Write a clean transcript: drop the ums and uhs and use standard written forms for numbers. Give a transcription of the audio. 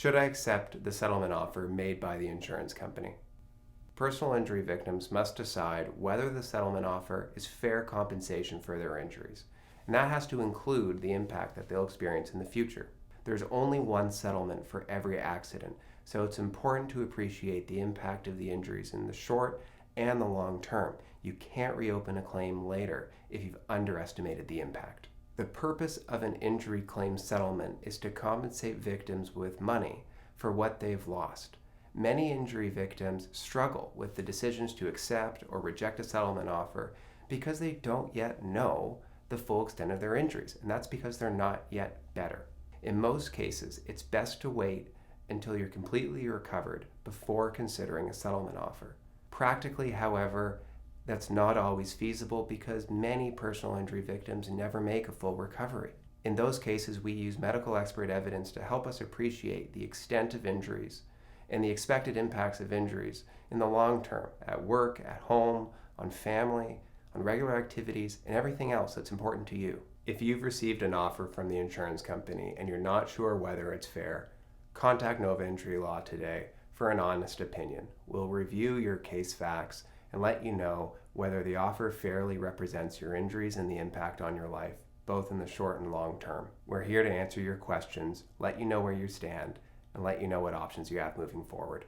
Should I accept the settlement offer made by the insurance company? Personal injury victims must decide whether the settlement offer is fair compensation for their injuries, and that has to include the impact that they'll experience in the future. There's only one settlement for every accident, so it's important to appreciate the impact of the injuries in the short and the long term. You can't reopen a claim later if you've underestimated the impact. The purpose of an injury claim settlement is to compensate victims with money for what they've lost. Many injury victims struggle with the decisions to accept or reject a settlement offer because they don't yet know the full extent of their injuries, and that's because they're not yet better. In most cases, it's best to wait until you're completely recovered before considering a settlement offer. Practically, however, that's not always feasible because many personal injury victims never make a full recovery. In those cases, we use medical expert evidence to help us appreciate the extent of injuries and the expected impacts of injuries in the long term, at work, at home, on family, on regular activities, and everything else that's important to you. If you've received an offer from the insurance company and you're not sure whether it's fair, contact Nova Injury Law today for an honest opinion. We'll review your case facts and let you know whether the offer fairly represents your injuries and the impact on your life, both in the short and long term. We're here to answer your questions, let you know where you stand, and let you know what options you have moving forward.